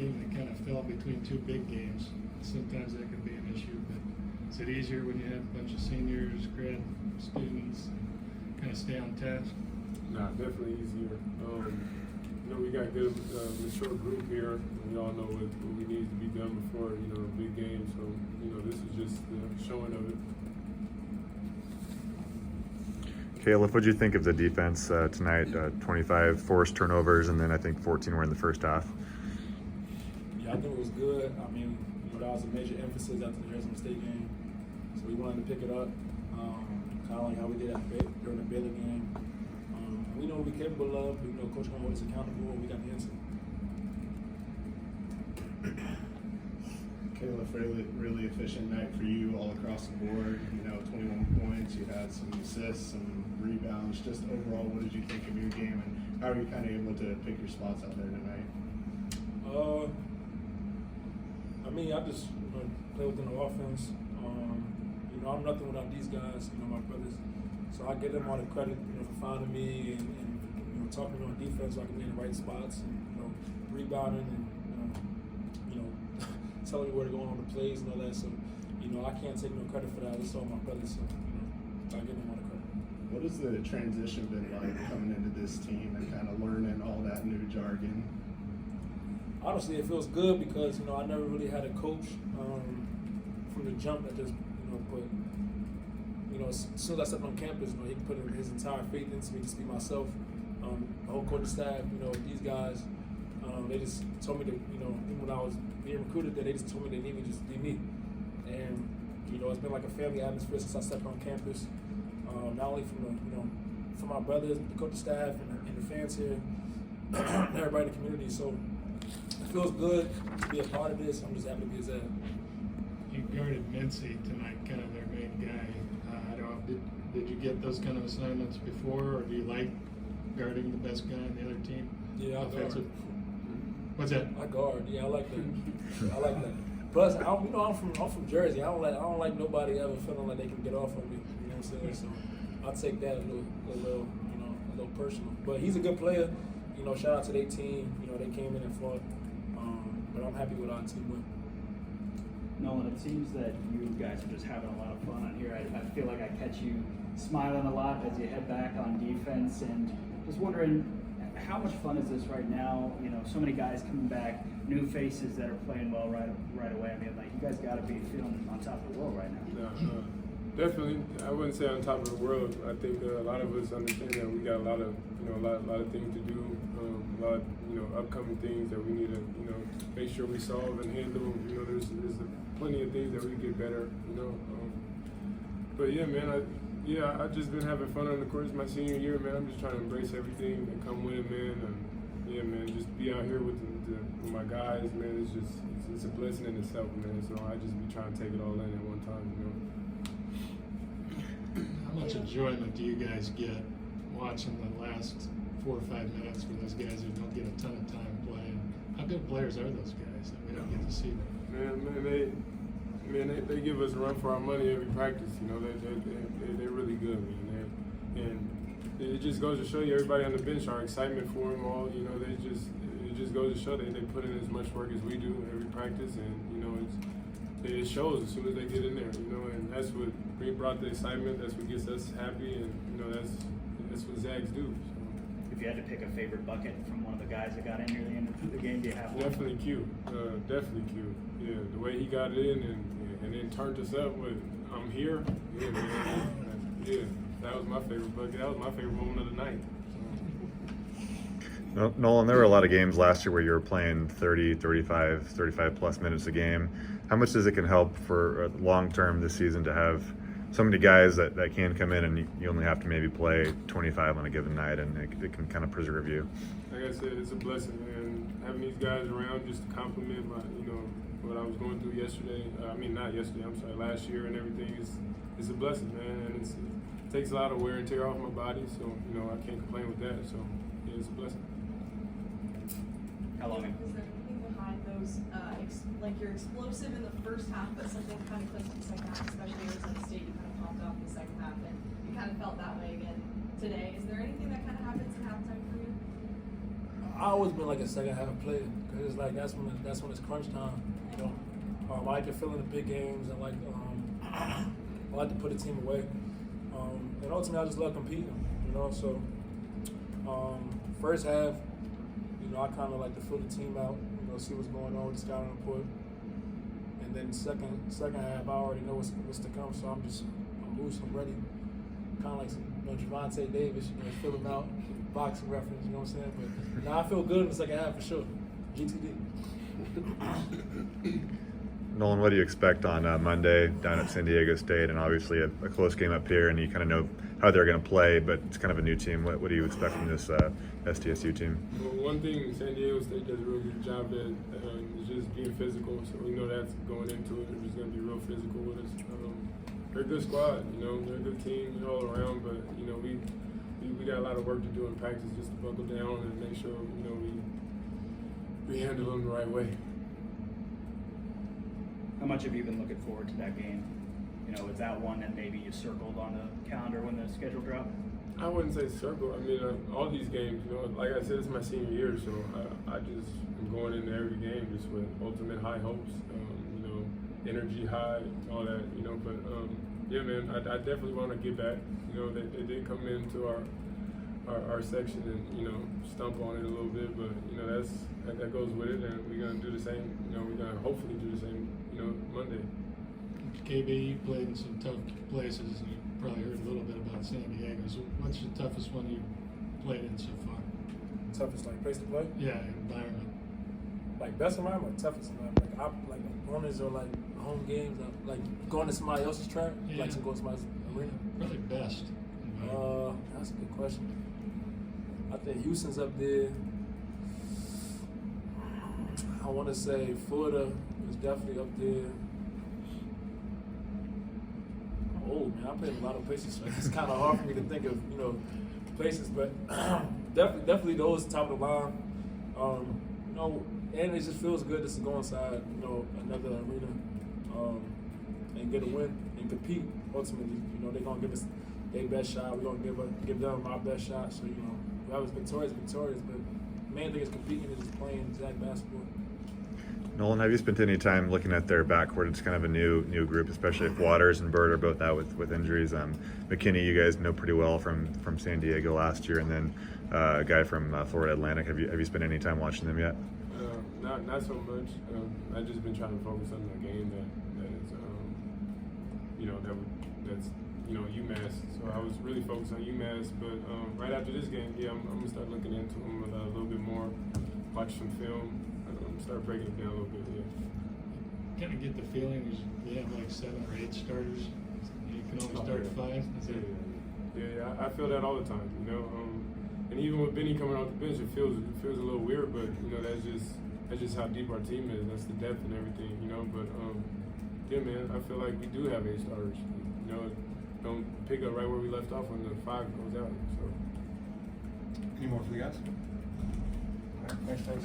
game that kind of fell between two big games. Sometimes that can be an issue, but is it easier when you have a bunch of seniors, grad students, kind of stay on task? Nah, definitely easier. We got a good, mature group here. We all know what we need to be done before, a big game. So, this is just the showing of it. Khalif, what did you think of the defense tonight? 25 forced turnovers, and then I think 14 were in the first half. Yeah, I think it was good. I mean, that was a major emphasis after the Arizona State game. So we wanted to pick it up, kind of like how we did during the Baylor game. We know what we're capable of. We know Coach going to hold us accountable, and we got the answer. Khalif, really efficient night for you all across the board. 21 points. You had some assists, some rebounds. Just overall, what did you think of your game, and how are you kind of able to pick your spots out there tonight? I just play within the offense. I'm nothing without these guys, my brothers. So I give them all the credit, for finding me and talking to me on defense so I can be in the right spots and, rebounding and, telling me where to go on the plays and all that. So, I can't take no credit for that. It's all my brothers. So, I give them all the credit. What has the transition been like coming into this team and kind of learning all that new jargon? Honestly, it feels good because, I never really had a coach from the jump that just, put, as soon as I stepped on campus, he put his entire faith into me to be myself. The whole coaching staff, these guys, they just told me to, even when I was being recruited there, they just told me they need me just to be me. And, it's been like a family atmosphere since I stepped on campus. Not only from my brothers, the coaching staff, and the fans here, and everybody in the community. So it feels good to be a part of this. I'm just happy to be his dad. You guarded Mincy tonight, kind of their main guy. Did you get those kind of assignments before, or do you like guarding the best guy on the other team? Yeah, I guard. What's that? I guard. Yeah, I like that. I like that. Plus, I'm from Jersey. I don't like nobody ever feeling like they can get off on me. You know what I'm saying? So I take that a little personal. But he's a good player. Shout out to their team. They came in and fought. But I'm happy with our team win. Nolan, it seems that you guys are just having a lot of fun on here. I feel like I catch you smiling a lot as you head back on defense, and just wondering how much fun is this right now? So many guys coming back, new faces that are playing well right away. I mean, you guys got to be feeling on top of the world right now. Definitely. I wouldn't say on top of the world. I think a lot of us understand that we got a lot of a lot of things to do, a lot of upcoming things that we need to make sure we solve and handle. There's plenty of things that we get better. But yeah, man, I've just been having fun on the court. It's my senior year, man. I'm just trying to embrace everything and come with it, man. And yeah, man, just be out here with my guys, man. It's a blessing in itself, man. So I just be trying to take it all in at one time, How much enjoyment do you guys get watching the last 4 or 5 minutes for those guys who don't get a ton of time playing? How good players are those guys that we don't get to see them? Man, they give us a run for our money every practice. They're really good, man. And it just goes to show you, everybody on the bench, our excitement for them all. It just goes to show that they put in as much work as we do every practice, and it shows as soon as they get in there. And that's what brought the excitement. That's what gets us happy, and that's what Zags do. If you had to pick a favorite bucket from one of the guys that got in near the end of the game, do you have one? Definitely Q. Definitely Q. Yeah, the way he got in and then turned us up with "I'm here." Yeah, man. Yeah, that was my favorite bucket. That was my favorite moment of the night. Nolan, there were a lot of games last year where you were playing 30, 35 plus minutes a game. How much does it can help for long term this season to have so many guys that can come in and you only have to maybe play 25 on a given night, and it can kind of preserve you? Like I said, it's a blessing, man. Having these guys around just to compliment my, what I was going through yesterday. Not yesterday. I'm sorry, last year and everything is a blessing, man. And it takes a lot of wear and tear off my body, so I can't complain with that. So yeah, it's a blessing. How long? Was there anything behind those, like you're explosive in the first half, but something kind of clicked in the second half, especially Arizona State, you kind of popped off in the second half, and you kind of felt that way again today. Is there anything that kind of happens in halftime for you? I always been like a second half player because it's like that's when it's crunch time. You know, I like to fill in the big games. I like to put a team away. And ultimately, I just love competing. You know, so first half, you know, I kind of like to fill the team out. You know, see what's going on with the scouting report. And then second half, I already know what's to come. So I'm loose, I'm ready. Kind of like Javante Davis, you know, fill him out, boxing reference, you know what I'm saying? But now I feel good in the second half for sure. GTD. Nolan, what do you expect on Monday down at San Diego State? And obviously a close game up here, and you kind of know how they're going to play, but it's kind of a new team. What do you expect from this SDSU team? Well, one thing San Diego State does a really good job at is just being physical. So we know that's going into it. They're just going to be real physical with us. They're a good squad, you know. They're a good team all around, but you know we got a lot of work to do in practice just to buckle down and make sure you know we handle them the right way. How much have you been looking forward to that game? You know, is that one that maybe you circled on the calendar when the schedule dropped? I wouldn't say circle. I mean, all these games, you know, like I said, it's my senior year, so I just am going into every game just with ultimate high hopes, you know, energy high, all that, you know. But yeah, man, I definitely want to get back. You know, they did come into our section and you know stump on it a little bit, but you know that goes with it, and we're gonna do the same. You know, we're gonna hopefully do the same. You know, Monday. KB, you played in some tough places, and you probably heard a little bit about San Diego. So what's the toughest one you played in so far? Toughest like place to play? Yeah, environment. Like best environment, or toughest environment. Like opponents or like home games, like going to somebody else's track, Yeah. like to go to somebody's arena. Probably best. That's a good question. I think Houston's up there. I want to say Florida is definitely up there. Oh man, I played in a lot of places, so it's kind of hard for me to think of places, but definitely those top of the line. You know, and it just feels good just to go inside, another arena, and get a win and compete. Ultimately, they're gonna give us their best shot. We're gonna give them our best shot. So whoever's victorious. But the main thing is competing and just playing exact basketball. Nolan, have you spent any time looking at their backcourt? It's kind of a new group, especially if Waters and Bird are both out with injuries. McKinney, you guys know pretty well from San Diego last year, and then a guy from Florida Atlantic. Have you spent any time watching them yet? Not so much. I've just been trying to focus on the game that's UMass. So I was really focused on UMass, but right after this game, I'm gonna start looking into them a little bit more, watch some film. Start breaking it down a little bit, yeah. Kind of get the feeling you have like 7 or 8 starters. You can only start 5. Yeah, I feel that all the time, and even with Benny coming off the bench, it feels a little weird, but that's just how deep our team is. That's the depth and everything, But yeah, man, I feel like we do have 8 starters. Don't pick up right where we left off when the 5 goes out. So. Any more for the guys? All right, thanks.